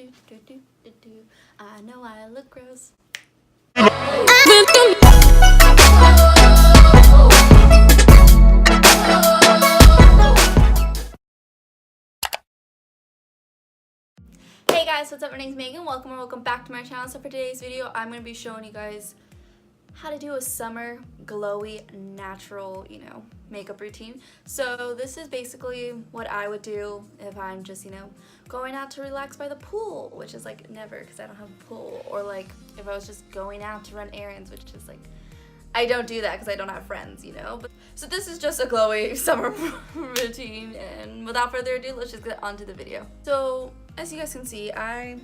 I know I look gross. Hey guys, what's up? My name's Megan. Welcome back to my channel. So for today's video, I'm going to be showing you guys how to do a summer glowy natural, makeup routine. So this is basically what I would do if I'm just, going out to relax by the pool, which is like never because I don't have a pool, or like if I was just going out to run errands, which is like I don't do that because I don't have friends, But, so this is just a glowy summer routine, and without further ado, let's just get onto the video. So as you guys can see, I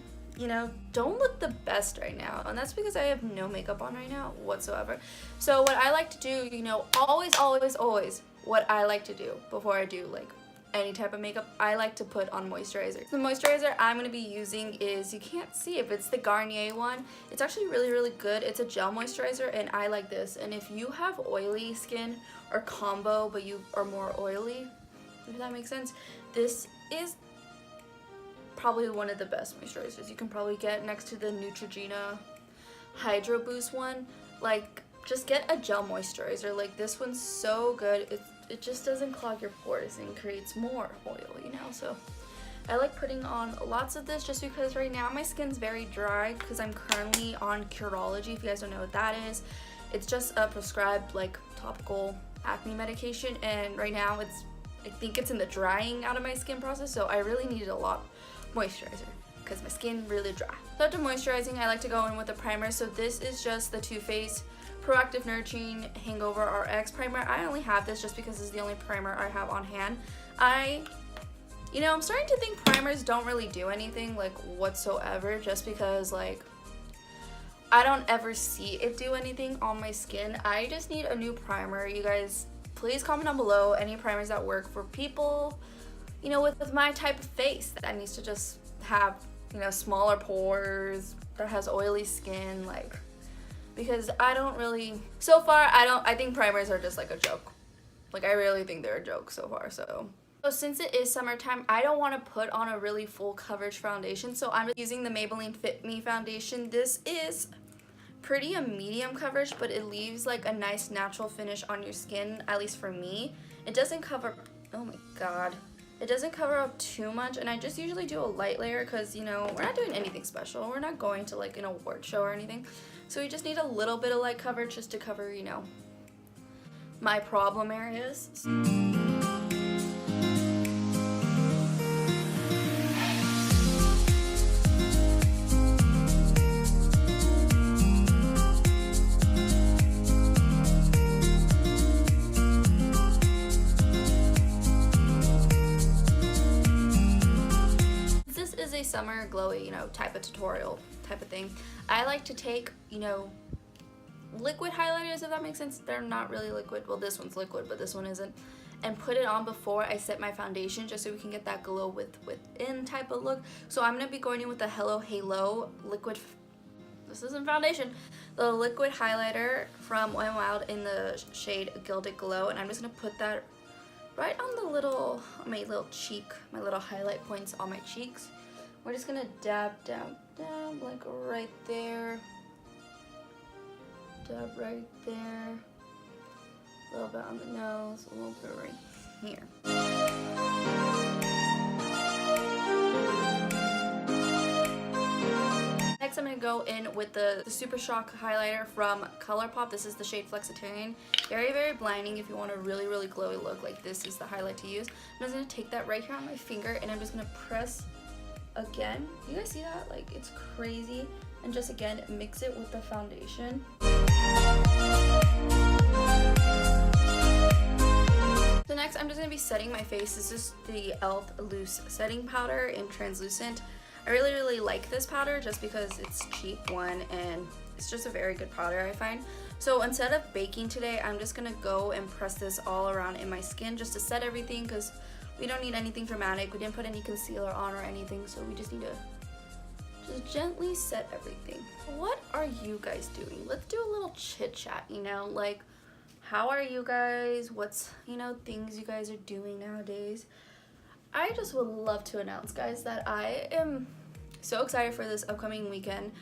don't look the best right now, and that's because I have no makeup on right now whatsoever. So what I like to do, always what I like to do before I do like any type of makeup, I like to put on moisturizer. The moisturizer I'm going to be using is, you can't see it, but it's the Garnier one. It's actually really good. It's a gel moisturizer, and I like this. And if you have oily skin or combo but you are more oily, if that makes sense, this is probably one of the best moisturizers you can probably get next to the Neutrogena Hydro Boost one. Like, just get a gel moisturizer. Like, this one's so good. It just doesn't clog your pores and creates more oil, So I like putting on lots of this just because right now my skin's very dry because I'm currently on Curology. If you guys don't know what that is, it's just a prescribed like topical acne medication, and right now I think it's in the drying out of my skin process, so I really needed a lot moisturizer because my skin really dry. So after moisturizing, I like to go in with a primer. So this is just the Too Faced Proactive Nourishing Hangover RX primer. I only have this just because it's the only primer I have on hand. I'm starting to think primers don't really do anything like whatsoever, just because like I don't ever see it do anything on my skin. I just need a new primer. You guys, please comment down below any primers that work for people with my type of face that needs to just have, smaller pores, that has oily skin, like, because I don't really, so far, I think primers are just like a joke. Like, I really think they're a joke so far, so since it is summertime, I don't want to put on a really full coverage foundation, so I'm using the Maybelline Fit Me foundation. This is pretty a medium coverage, but it leaves like a nice natural finish on your skin, at least for me. It doesn't cover, oh my god. It doesn't cover up too much, and I just usually do a light layer because, we're not doing anything special. We're not going to like an award show or anything. So we just need a little bit of light coverage just to cover, my problem areas. A summer glowy type of tutorial type of thing, I like to take liquid highlighters, if that makes sense. They're not really liquid, well, this one's liquid but this one isn't, and put it on before I set my foundation, just so we can get that glow within type of look. So I'm gonna be going in with the Hello Halo liquid, this isn't foundation, the liquid highlighter from Wet n Wild in the shade Gilded Glow, and I'm just gonna put that right on the little, my little cheek, my little highlight points on my cheeks. We're just gonna dab, like right there. Dab right there. A little bit on the nose, a little bit right here. Next, I'm gonna go in with the Super Shock highlighter from ColourPop. This is the shade Flexitarian. Very blinding if you want a really glowy look. Like, this is the highlight to use. I'm just gonna take that right here on my finger, and I'm just gonna press again. You guys see that? Like, it's crazy. And just again mix it with the foundation. So next, I'm just gonna be setting my face. This is the e.l.f. loose setting powder in translucent. I really like this powder just because it's cheap, one, and it's just a very good powder, I find. So instead of baking today, I'm just gonna go and press this all around in my skin just to set everything, because we don't need anything dramatic. We didn't put any concealer on or anything, so we just need to just gently set everything. What are you guys doing? Let's do a little chit chat, like, how are you guys? What's, things you guys are doing nowadays? I just would love to announce, guys, that I am so excited for this upcoming weekend,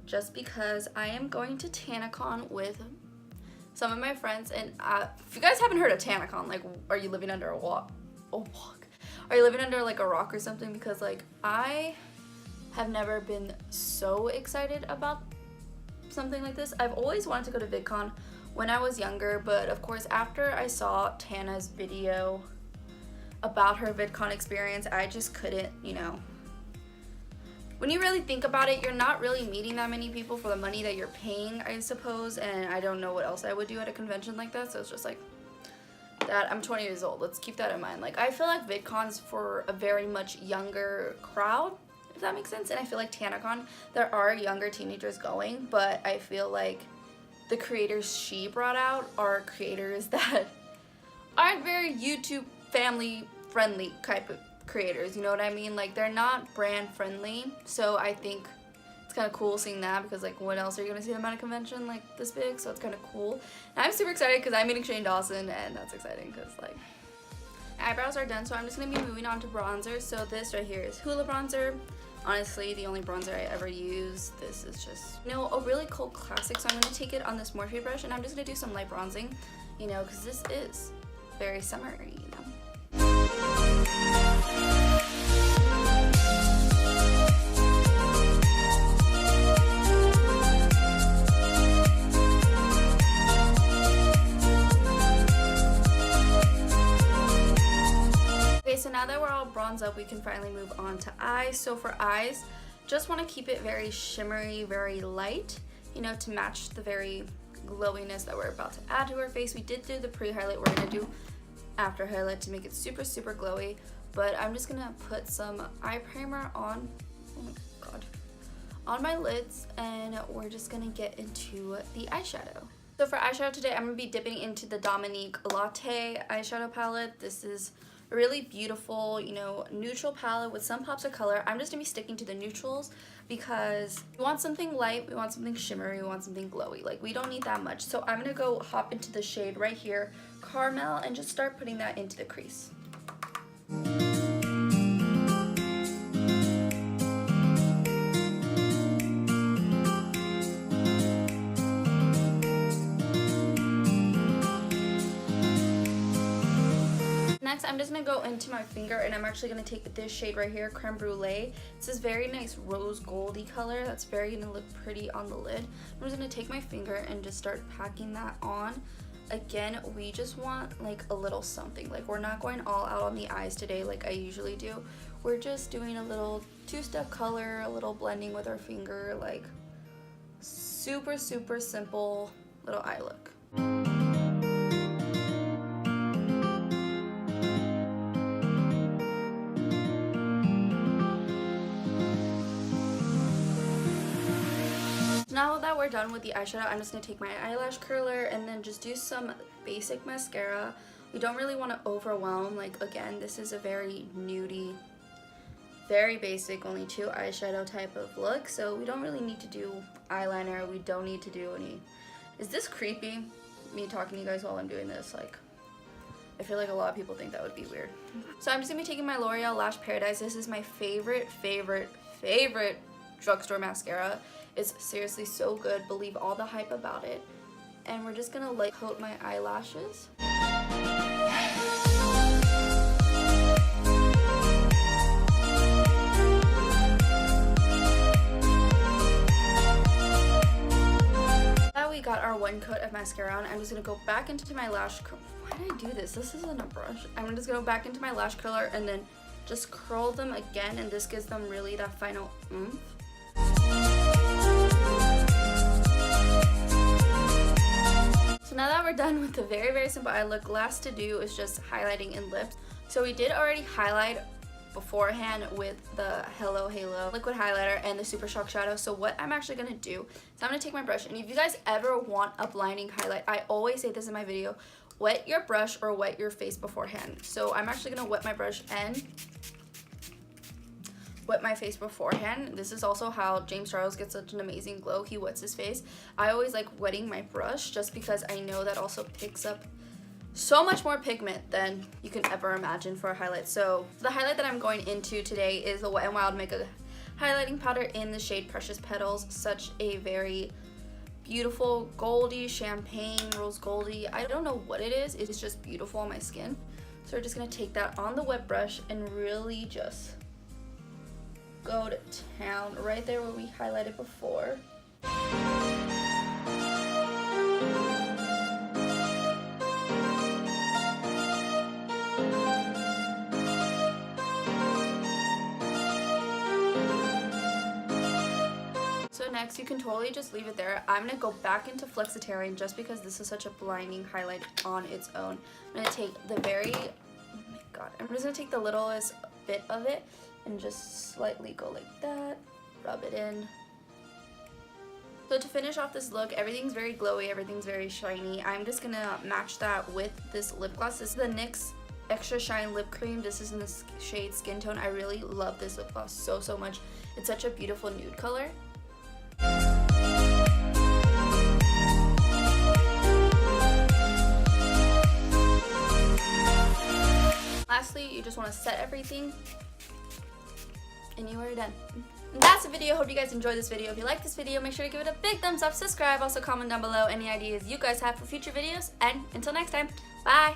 just because I am going to Tanacon with some of my friends. And if you guys haven't heard of Tanacon, like, are you living under a walk? Are you living under like a rock or something? Because like I have never been so excited about something like this. I've always wanted to go to VidCon when I was younger, but of course after I saw Tana's video about her VidCon experience, I just couldn't, you know. When you really think about it, you're not really meeting that many people for the money that you're paying, I suppose, and I don't know what else I would do at a convention like that, so it's just like that. I'm 20 years old, let's keep that in mind. Like, I feel like VidCon's for a very much younger crowd, if that makes sense, and I feel like Tanacon, there are younger teenagers going, but I feel like the creators she brought out are creators that aren't very YouTube family friendly type of creators, you know what I mean? Like, they're not brand friendly, so I think it's kind of cool seeing that, because like when else are you gonna see them at a convention like this big? So it's kind of cool, and I'm super excited because I'm meeting Shane Dawson, and that's exciting because like eyebrows are done, so I'm just gonna be moving on to bronzer. So this right here is Hoola bronzer. Honestly, the only bronzer I ever use. This is just, you know, a really cool classic, so I'm gonna take it on this Morphe brush, and I'm just gonna do some light bronzing, you know, because this is very summery, you know. Okay, so now that we're all bronzed up, we can finally move on to eyes. So for eyes, just want to keep it very shimmery, very light, you know, to match the very glowiness that we're about to add to our face. We did do the pre-highlight. We're gonna do after highlight to make it super glowy, but I'm just gonna put some eye primer on, oh my god, on my lids, and we're just gonna get into the eyeshadow. So for eyeshadow today, I'm gonna be dipping into the Dominique Latte eyeshadow palette. This is a really beautiful, you know, neutral palette with some pops of color. I'm just gonna be sticking to the neutrals because we want something light, we want something shimmery, we want something glowy. Like, we don't need that much. So I'm gonna go hop into the shade right here, Caramel, and just start putting that into the crease. Next, I'm just going to go into my finger, and I'm actually going to take this shade right here, Creme Brulee. It's this very nice rose goldy color that's very going to look pretty on the lid. I'm just going to take my finger and just start packing that on. Again, we just want like a little something. Like, we're not going all out on the eyes today like I usually do. We're just doing a little two-step color, a little blending with our finger, like super simple little eye look. Now that we're done with the eyeshadow, I'm just going to take my eyelash curler and then just do some basic mascara. We don't really want to overwhelm. Like, again, this is a very nudie, very basic, only 2 eyeshadow type of look. So we don't really need to do eyeliner. We don't need to do any... Is this creepy? Me talking to you guys while I'm doing this? Like, I feel like a lot of people think that would be weird. So I'm just going to be taking my L'Oreal Lash Paradise. This is my favorite drugstore mascara. It's seriously so good. Believe all the hype about it. And we're just gonna light coat my eyelashes. Now we got our 1 coat of mascara on. I'm just gonna go back into my lash curl. Why did I do this? This isn't a brush. I'm just gonna go back into my lash curler and then just curl them again, and this gives them really that final oomph. So now that we're done with the very simple eye look, last to do is just highlighting in lips. So we did already highlight beforehand with the Hello Halo liquid highlighter and the Super Shock shadow. So what I'm actually going to do is I'm going to take my brush, and if you guys ever want a blinding highlight, I always say this in my video, wet your brush or wet your face beforehand. So I'm actually going to wet my brush and wet my face beforehand. This is also how James Charles gets such an amazing glow. He wets his face. I always like wetting my brush just because I know that also picks up so much more pigment than you can ever imagine for a highlight. So the highlight that I'm going into today is the Wet n Wild Makeup highlighting powder in the shade Precious Petals. Such a very beautiful goldy, champagne, rose goldy. I don't know what it is. It's just beautiful on my skin. So we're just going to take that on the wet brush and really just go to town right there where we highlighted before. So next, you can totally just leave it there. I'm going to go back into Flexitarian just because this is such a blinding highlight on its own. I'm going to take the oh my god, I'm just going to take the littlest bit of it and just slightly go like that, rub it in. So to finish off this look, everything's very glowy, everything's very shiny. I'm just going to match that with this lip gloss. This is the NYX Extra Shine Lip Cream. This is in the shade Skin Tone. I really love this lip gloss so much. It's such a beautiful nude color. Lastly, you just want to set everything and you are done. And that's the video. Hope you guys enjoyed this video. If you like this video, make sure to give it a big thumbs up, subscribe, also comment down below any ideas you guys have for future videos, and until next time, bye!